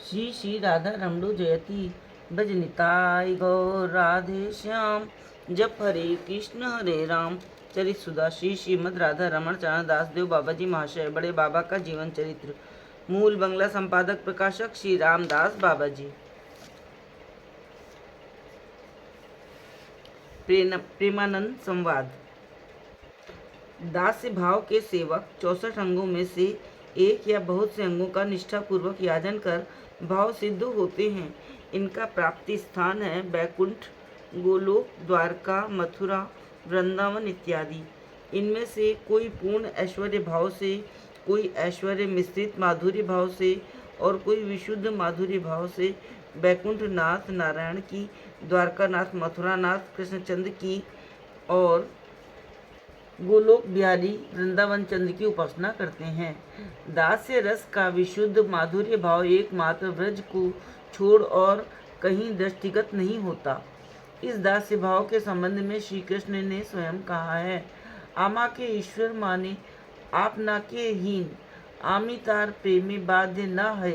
श्री श्री राधा रमणो जयति भजनिताय गौर राधे श्याम। जप हरे कृष्ण हरे राम। चरित सुधा श्री श्रीमद राधा रमण चरण दासदेव बाबा जी महाशय। बड़े बाबा का जीवन चरित्र। मूल बंगला संपादक प्रकाशक श्री रामदास बाबा जी। प्रेमानंद संवाद। दास्य भाव के सेवक 64 अंगों में से एक या बहुत से अंगों का निष्ठापूर्वक याजन कर भाव सिद्ध होते हैं। इनका प्राप्ति स्थान है बैकुंठ, गोलोक, द्वारका, मथुरा, वृंदावन इत्यादि। इनमें से कोई पूर्ण ऐश्वर्य भाव से, कोई ऐश्वर्य मिश्रित माधुर्य भाव से और कोई विशुद्ध माधुर्य भाव से बैकुंठ नाथ नारायण की, द्वारका नाथ मथुरा नाथ कृष्णचंद्र की और गोलोक बिहारी वृंदावन चंद्र की उपासना करते हैं। दास्य रस का विशुद्ध माधुर्य भाव एकमात्र ब्रज को छोड़ और कहीं दृष्टिगत नहीं होता। इस दास्य भाव के संबंध में श्री कृष्ण ने स्वयं कहा है, आमा के ईश्वर माने आप ना के हीन, आमी तार प्रेमी बाध्य न है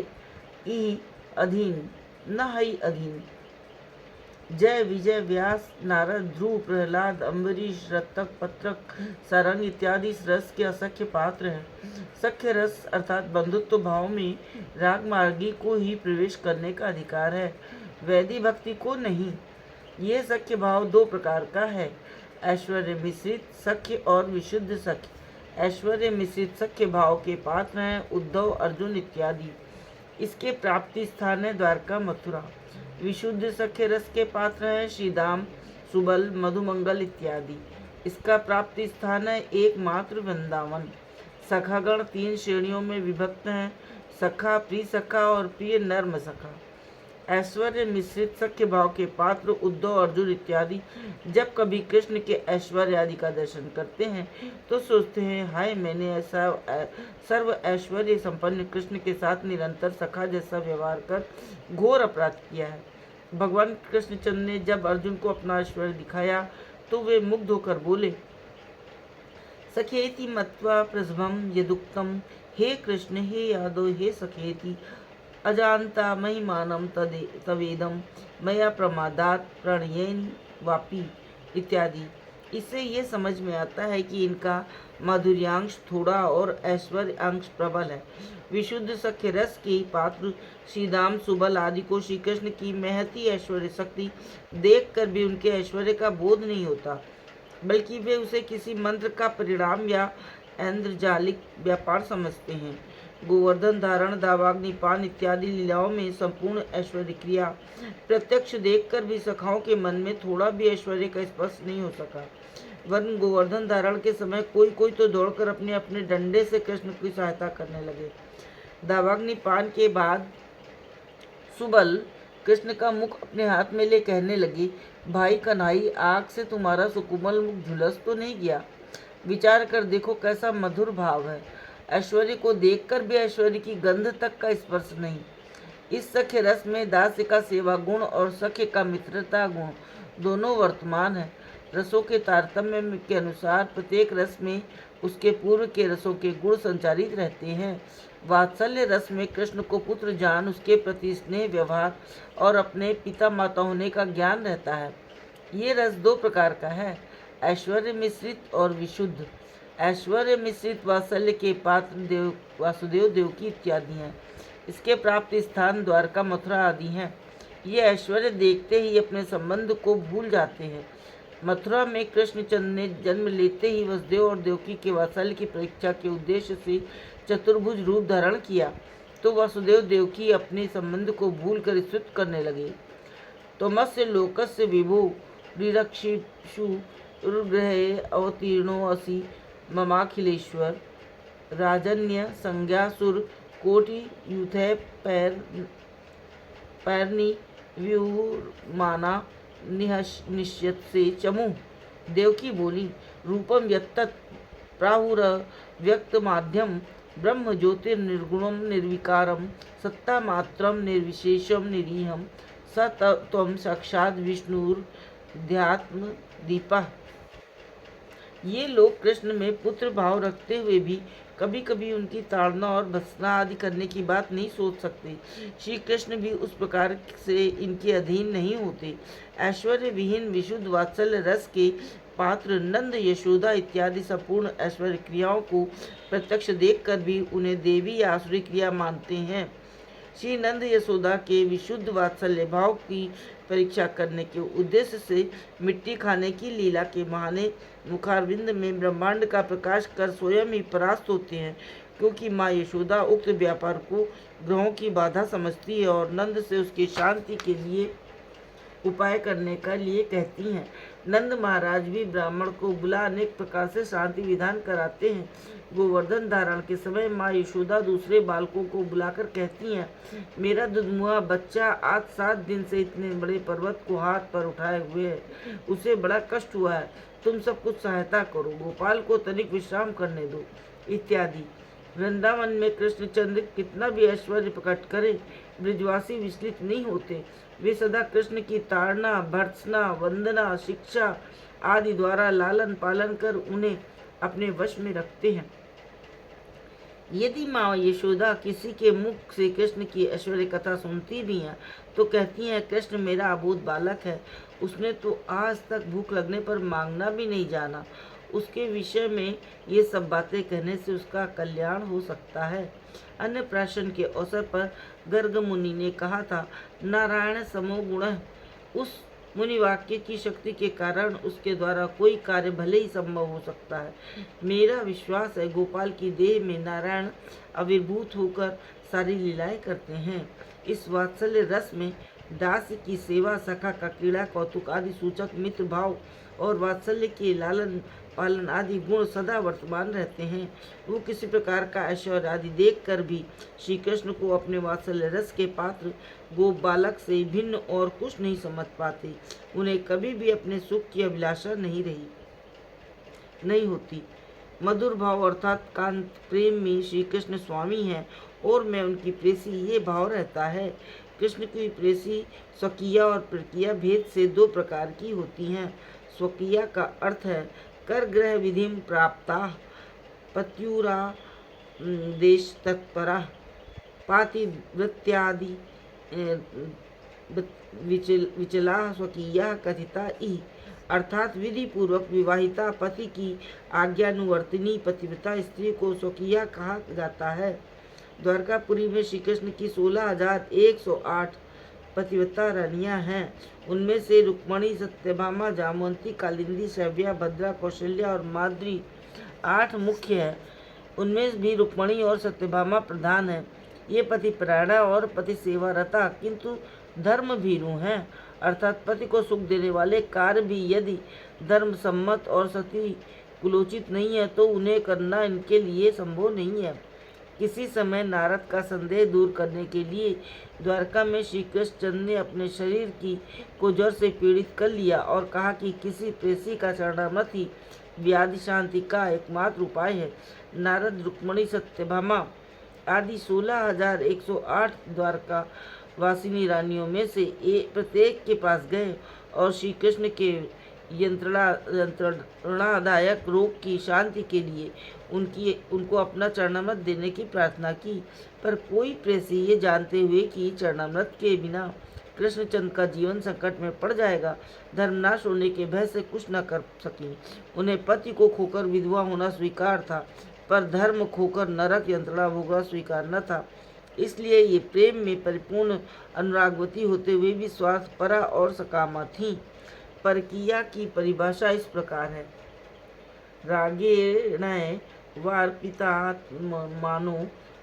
अधीन, न है अधीन। जय विजय व्यास नारद ध्रुव प्रहलाद अम्बरीश रत्तक पत्रक सारंग इत्यादि रस के असख्य पात्र हैं। सख्य रस अर्थात बंधुत्व भाव में राग मार्गी को ही प्रवेश करने का अधिकार है, वैधि भक्ति को नहीं। ये सख्य भाव दो प्रकार का है, ऐश्वर्य मिश्रित सख्य और विशुद्ध सख्य। ऐश्वर्य मिश्रित सख्य भाव के पात्र हैं उद्धव, अर्जुन इत्यादि। इसके प्राप्ति स्थान है द्वारका, मथुरा। विशुद्ध सख्य रस के पात्र हैं श्रीदाम, सुबल, मधुमंगल इत्यादि। इसका प्राप्ति स्थान है एकमात्र वृंदावन। सखागण 3 श्रेणियों में विभक्त हैं, सखा, प्रिय सखा और प्रिय नर्म सखा। ऐश्वर्य मिश्रित सख्य भाव के पात्र उद्धव, अर्जुन इत्यादि जब कभी कृष्ण के ऐश्वर्य आदि का दर्शन करते हैं तो सोचते हैं, हाय मैंने ऐसा सर्व ऐश्वर्य संपन्न कृष्ण के साथ निरंतर सखा जैसा व्यवहार कर घोर अपराध किया है। भगवान कृष्णचंद्र ने जब अर्जुन को अपना ऐश्वर्य दिखाया तो वे मुग्ध होकर बोले, सखेति मत्वा प्रसभम यदुक्तम, हे कृष्ण हे यादव हे सखेति अजानता महिमानम तवेदम मया प्रमादात प्रणयेन वापी इत्यादि। इससे ये समझ में आता है कि इनका माधुर्यांश थोड़ा और ऐश्वर्य अंश प्रबल है। विशुद्ध सख्य रस के पात्र श्रीदाम, सुबल आदि को श्री कृष्ण की महती ऐश्वर्य शक्ति देखकर भी उनके ऐश्वर्य का बोध नहीं होता, बल्कि वे उसे किसी मंत्र का परिणाम या ऐन्द्रजालिक व्यापार समझते हैं। गोवर्धन धारण, दावाग्नि पान इत्यादि लीलाओं में संपूर्ण ऐश्वर्य क्रिया प्रत्यक्ष देखकर भी सखाओं के मन में थोड़ा भी ऐश्वर्य का स्पर्श नहीं हो सका। वरन गोवर्धन धारण के समय कोई कोई तो दौड़कर अपने अपने डंडे से कृष्ण की सहायता करने लगे। दावाग्नि पान के बाद सुबल कृष्ण का मुख अपने हाथ में ले कहने लगी, भाई कन्हई, आग से तुम्हारा सुकोमल मुख झुलस तो नहीं गया? विचार कर देखो कैसा मधुर भाव है। ऐश्वर्य को देखकर भी ऐश्वर्य की गंध तक का स्पर्श नहीं। इस सख्य रस में दास्य का सेवा गुण और सख्य का मित्रता गुण दोनों वर्तमान है। रसों के तारतम्य के अनुसार प्रत्येक रस में उसके पूर्व के रसों के गुण संचारित रहते हैं। वात्सल्य रस में कृष्ण को पुत्र जान, उसके प्रति स्नेह व्यवहार और अपने पिता माता होने का ज्ञान रहता है। ये रस 2 प्रकार का है, ऐश्वर्य मिश्रित और विशुद्ध। ऐश्वर्य मिश्रित वात्सल्य के पात्र वासुदेव, देवकी इत्यादि हैं। इसके प्राप्त स्थान द्वारका, मथुरा आदि हैं। ये ऐश्वर्य देखते ही अपने संबंध को भूल जाते हैं। मथुरा में कृष्णचंद्र ने जन्म लेते ही वसुदेव और देवकी के वात्सल्य की परीक्षा के उद्देश्य से चतुर्भुज रूप धारण किया, तो वसुदेव देवकी अपने संबंध को भूल कर स्तुति करने लगे। तमस्य लोकस्य विभो रिरक्षिषु ग्रहे अवतीर्णो असि ममाखिलेश्वर, राजन्य संज्ञा सुर कोटि यूथै पैरनी व्यूमाना निश्चित से चमु। देवकी बोली, रूपम यत्तत् प्राहुर व्यक्त माध्यम ब्रह्म ज्योतिर्निर्गुणम निर्विकारम सत्ता मात्रम निर्विशेषम निरीहम स त्वं साक्षात् विष्णुर्ध्यात्म दीपः। ये लोग कृष्ण में पुत्र भाव रखते हुए भी कभी कभी उनकी ताड़ना और भत्सना आदि करने की बात नहीं सोच सकते। श्री कृष्ण भी उस प्रकार से इनके अधीन नहीं होते। ऐश्वर्य विहीन विशुद्ध वात्सल्य रस के पात्र नंद यशोदा इत्यादि संपूर्ण ऐश्वर्य क्रियाओं को प्रत्यक्ष देखकर भी उन्हें देवी या आसुरी क्रिया मानते हैं। श्री नंद यशोदा के विशुद्ध वात्सल्य भाव की परीक्षा करने के उद्देश्य से मिट्टी खाने की लीला के बहाने मुखारविंद में ब्रह्मांड का प्रकाश कर स्वयं ही परास्त होते हैं, क्योंकि माँ यशोदा उक्त व्यापार को ग्रहों की बाधा समझती है और नंद से उसकी शांति के लिए उपाय करने का लिए कहती हैं। नंद महाराज भी ब्राह्मण को बुला अनेक प्रकार से शांति विधान कराते हैं। गोवर्धन धारण के समय माँ यशोदा दूसरे बालकों को बुलाकर कहती हैं, मेरा दुधमुआ बच्चा आज 7 दिन से इतने बड़े पर्वत को हाथ पर उठाए हुए है, उसे बड़ा कष्ट हुआ है, तुम सब कुछ सहायता करो, गोपाल को तनिक विश्राम करने दो इत्यादि। वृंदावन में कृष्णचंद्र कितना भी ऐश्वर्य प्रकट करे, ब्रिजवासी विचलित नहीं होते। वे सदा कृष्ण की ताड़ना, भर्त्सना, वंदना, शिक्षा आदि द्वारा लालन पालन कर उन्हें अपने वश में रखते हैं। यदि माँ यशोदा किसी के मुख से कृष्ण की ऐश्वर्य कथा सुनती भी हैं तो कहती हैं, कृष्ण मेरा अबोध बालक है, उसने तो आज तक भूख लगने पर मांगना भी नहीं जाना, उसके विषय में ये सब बातें कहने से उसका कल्याण हो सकता है। अन्नप्राशन के अवसर पर गर्ग मुनि ने कहा था, नारायण समो गुण। उस मुनि वाक्य की शक्ति के कारण उसके द्वारा कोई कार्य भले ही संभव हो सकता है। मेरा विश्वास है गोपाल की देह में नारायण आविर्भूत होकर सारी लीलाएं करते हैं। इस वात्सल्य रस में दास की सेवा, सखा का क्रीड़ा, कौतुक आदि सूचक मित्र भाव और वात्सल्य के लालन पालन आदि गुण सदा वर्तमान रहते हैं। वो किसी प्रकार का ऐश्वर्य आदि देख कर भी श्री कृष्ण को अपने वात्सल्य रस के पात्र गोप बालक से भिन्न और कुछ नहीं समझ पाते। उन्हें कभी भी अपने सुख की अभिलाषा नहीं होती। मधुर भाव अर्थात कांत प्रेम में श्री कृष्ण स्वामी हैं और मैं उनकी प्रेसी, ये भाव रहता है। कृष्ण की प्रेसी स्वकीय और प्रक्रिया भेद से 2 प्रकार की होती हैं। स्वकीय का अर्थ है कर ग्रह विधि प्राप्ता पत्युरा देश तत्परा पातिवृत्यादि विचला स्वकीय कथिता ई, अर्थात विधि पूर्वक विवाहिता पति की आज्ञानुवर्तिनी पतिव्रता स्त्री को स्वकीय कहा जाता है। द्वारकापुरी में श्री कृष्ण की 16,108 पतिव्रता रानियां हैं। उनमें से रुक्मणी, सत्यभामा, जामवंती, कालिंदी, शव्या, भद्रा, कौशल्या और माद्री 8 मुख्य हैं। उनमें भी रुक्मणी और सत्यभामा प्रधान हैं। ये पतिपरायणा और पति सेवारता किंतु धर्म भीरु हैं, अर्थात पति को सुख देने वाले कार्य भी यदि धर्म सम्मत और सती कुलोचित नहीं है तो उन्हें करना इनके लिए संभव नहीं है। किसी समय नारद का संदेह दूर करने के लिए द्वारका में श्री कृष्णचंद्र ने अपने शरीर को ज्वर से पीड़ित कर लिया और कहा कि किसी प्रेसी का चरणामृत ही व्याधि शांति का एकमात्र उपाय है। नारद रुक्मणी, सत्यभामा आदि 16,108 द्वारका वासिनी रानियों में से प्रत्येक के पास गए और श्री कृष्ण के यंत्रणादायक रोग की शांति के लिए उनको अपना चरणामृत देने की प्रार्थना की। पर कोई प्रेसी ये जानते हुए कि चरणामृत के बिना कृष्णचंद्र का जीवन संकट में पड़ जाएगा, धर्मनाश होने के भय से कुछ न कर सकी। उन्हें पति को खोकर विधवा होना स्वीकार था, पर धर्म खोकर नरक यंत्रणा भोगना स्वीकार न था। इसलिए ये प्रेम में परिपूर्ण अनुरागवती होते हुए भी स्वार्थपरा और सकामा थीं। परकीया की परिभाषा इस प्रकार है, रागेण वार्पितात्मानो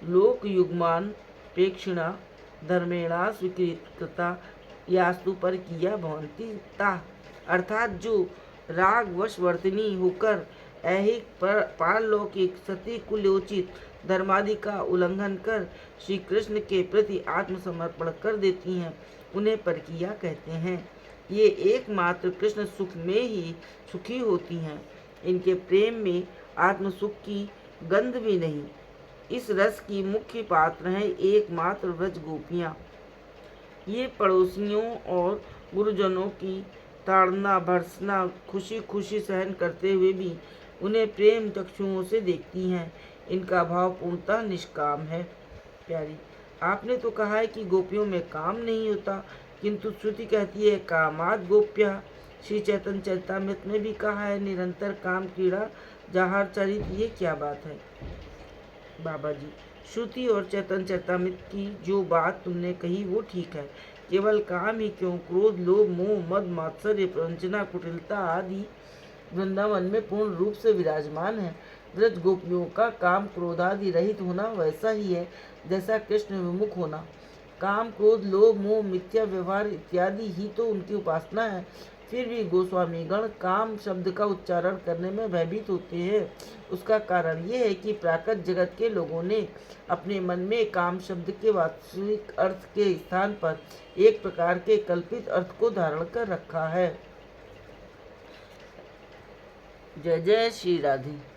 लोकयुग्मान प्रेक्षिणा धर्मेणा स्वीकृता यास्तु परकीया भवन्ति ता, अर्थात जो राग वशवर्तिनी होकर ऐहिक पारलौकिक सती कुलोचित धर्मादि का उल्लंघन कर श्री कृष्ण के प्रति आत्मसमर्पण कर देती हैं, उन्हें परकीया कहते हैं। ये एकमात्र कृष्ण सुख में ही सुखी होती हैं। इनके प्रेम में आत्म सुख की गंध भी नहीं। इस रस की मुख्य पात्र हैं एकमात्र व्रज गोपियाँ। ये पड़ोसियों और गुरुजनों की ताड़ना भर्त्सना खुशी खुशी सहन करते हुए भी उन्हें प्रेम चक्षुओं से देखती हैं। इनका भाव पूर्णतः निष्काम है। प्यारी, आपने तो कहा है कि गोपियों में काम नहीं होता, किंतु श्रुति कहती है कामाद गोप्या। श्री चैतन्य चरितामृत में भी कहा है निरंतर काम क्रीड़ा जहार चरित। ये क्या बात है बाबा जी? श्रुति और चैतन्य चरितामृत की जो बात तुमने कही वो ठीक है। केवल काम ही क्यों, क्रोध, लोभ, मोह, मद, मात्सर्य, प्रवंचना, कुटिलता आदि वृंदावन में पूर्ण रूप से विराजमान है। ब्रज गोपियों का काम क्रोध आदि रहित होना वैसा ही है जैसा कृष्ण विमुख होना। काम, क्रोध, लोभ, मोह, मिथ्या व्यवहार इत्यादि ही तो उनकी उपासना है। फिर भी गोस्वामीगण काम शब्द का उच्चारण करने में भयभीत होते हैं। उसका कारण ये है कि प्राकृत जगत के लोगों ने अपने मन में काम शब्द के वास्तविक अर्थ के स्थान पर एक प्रकार के कल्पित अर्थ को धारण कर रखा है। जय जय श्री राधे।